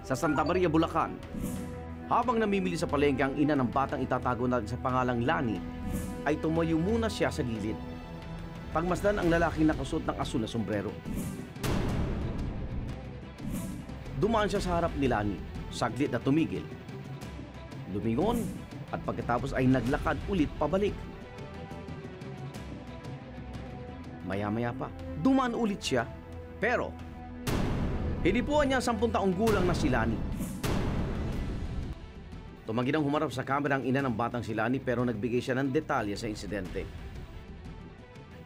sa Santa Maria, Bulacan. Habang namimili sa palengke ang ina ng batang itatago natin sa pangalang Lani, ay tumayo muna siya sa gilid. Pagmasdan ang lalaking nakasuot ng asul na sombrero. Dumaan siya sa harap ni Lani, saglit na tumigil. Lumingon at pagkatapos ay naglakad ulit pabalik. Maya-maya pa, dumaan ulit siya, pero hinipuan niya ang 10 taong gulang na si Lani. Tumanggi nang humarap sa kamera ang ina ng batang si Lani pero nagbigay siya ng detalye sa insidente.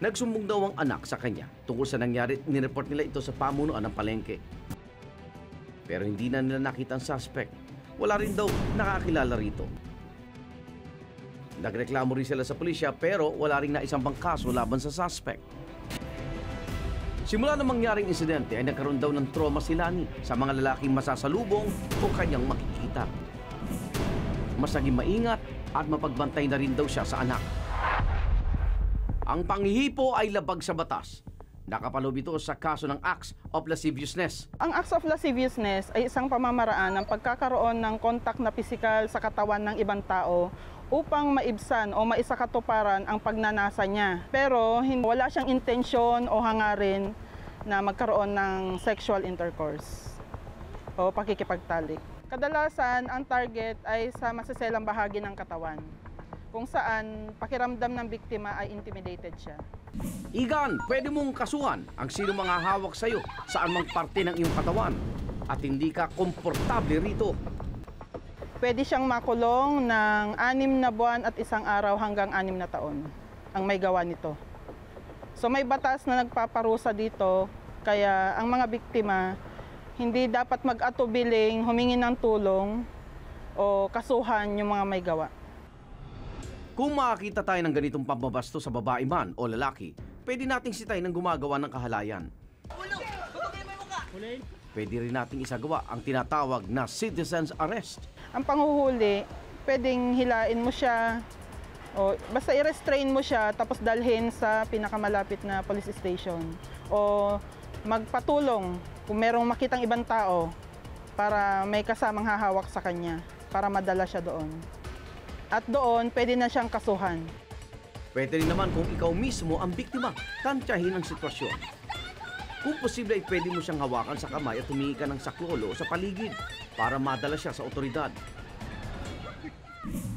Nagsumbong daw ang anak sa kanya tungkol sa nangyari, nireport nila ito sa pamunuan ng palengke. Pero hindi na nila nakita ang suspect. Wala rin daw nakakilala rito. Nagreklamo rin sila sa pulisya pero wala rin na isang bang kaso laban sa suspect. Simula na mangyaring insidente ay nagkaroon daw ng trauma si Lani sa mga lalaking masasalubong o kanyang makikita. Mas naging maingat at mapagbantay na rin daw siya sa anak. Ang panghihipo ay labag sa batas. Nakapaloob ito sa kaso ng acts of lasciviousness. Ang acts of lasciviousness ay isang pamamaraan ng pagkakaroon ng kontak na pisikal sa katawan ng ibang tao upang maibsan o maisakatuparan ang pagnanasa niya. Pero wala siyang intensyon o hangarin na magkaroon ng sexual intercourse o pakikipagtalik. Kadalasan, ang target ay sa masiselang bahagi ng katawan, kung saan pakiramdam ng biktima ay intimidated siya. Igan, pwede mong kasuhan ang sino mga hawak sa'yo saan mang parte ng iyong katawan at hindi ka komportable rito. Pwede siyang makulong ng 6 na buwan at 1 araw hanggang 6 na taon ang may gawa nito. So may batas na nagpaparusa dito, kaya ang mga biktima hindi dapat mag-atubiling humingi ng tulong o kasuhan yung mga may gawa. Kung makakita tayo ng ganitong pambabasto sa babae man o lalaki, pwede nating sitayin ng gumagawa ng kahalayan. Pwede rin nating isagawa ang tinatawag na citizen's arrest. Ang panghuhuli, pwedeng hilain mo siya o basta i-restrain mo siya tapos dalhin sa pinakamalapit na police station o magpatulong kung merong makitang ibang tao para may kasamang hahawak sa kanya para madala siya doon. At doon, pwede na siyang kasuhan. Pwede rin naman kung ikaw mismo ang biktima, tantyahin ang sitwasyon. Kung posible ay pwede mo siyang hawakan sa kamay at humingi ka ng saklolo sa paligid para madala siya sa otoridad.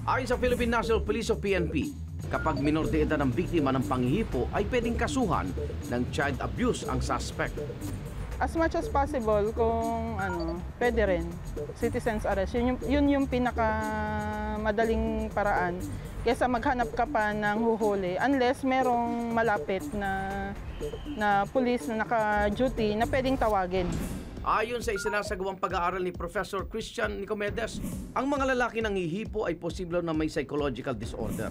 Ayon sa Philippine National Police o PNP, kapag minor de edad ang biktima ng panghihipo ay pwedeng kasuhan ng child abuse ang suspect. As much as possible, kung pwede rin, citizen's arrest. Yun yung pinakamadaling paraan kaysa maghanap ka pa ng huhuli unless merong malapit na pulis na naka-duty na pwedeng tawagin. Ayon sa isinasagawang pag-aaral ni Professor Christian Nicomedes, ang mga lalaki ng hihipo ay posible na may psychological disorder.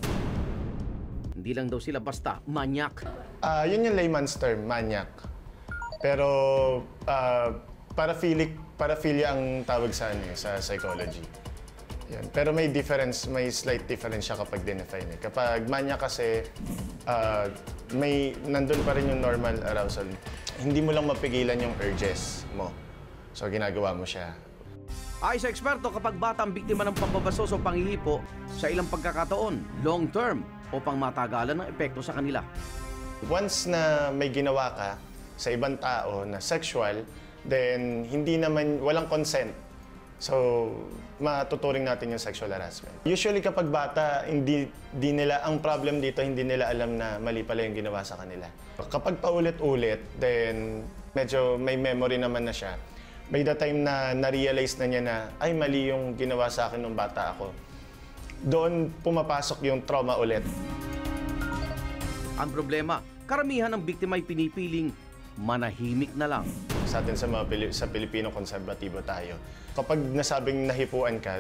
Hindi lang daw sila basta manyak. Yun yung layman's term, manyak. Pero paraphilia ang tawag sa psychology. Yan. Pero may slight difference siya kapag dinefine. Kapag mania kasi, nandun pa rin yung normal arousal. Hindi mo lang mapigilan yung urges mo. So, ginagawa mo siya. Ay sa eksperto, kapag bata ang biktima ng pambabasos o panghihipo, sa ilang pagkakataon, long-term o pangmatagalan ng epekto sa kanila. Once na may ginawa ka sa ibang tao na sexual, then walang consent. So, matuturing natin yung sexual harassment. Usually kapag bata, ang problem dito, hindi nila alam na mali pala yung ginawa sa kanila. Kapag paulit-ulit, then medyo may memory naman na siya. By the time na na-realize na niya na, ay mali yung ginawa sa akin nung bata ako, doon pumapasok yung trauma ulit. Ang problema, karamihan ng biktima ay pinipiling manahimik na lang. Sa atin sa Pilipino, konserbatibo tayo. Kapag nasabing nahipuan ka,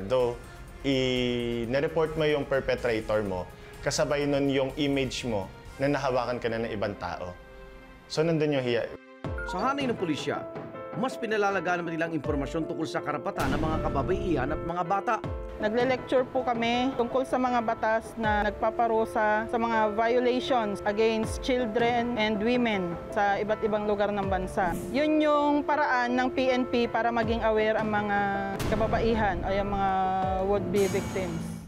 na-report mo yung perpetrator mo, kasabay nun yung image mo na nahawakan ka na ng ibang tao. So, nandun yung hiya. Sa hanay ng pulisya, Mas pinalalagaan naman nilang impormasyon tungkol sa karapatan ng mga kababaihan at mga bata. Nagle-lecture po kami tungkol sa mga batas na nagpaparusa sa mga violations against children and women sa iba't ibang lugar ng bansa. Yun yung paraan ng PNP para maging aware ang mga kababaihan o yung mga would-be victims.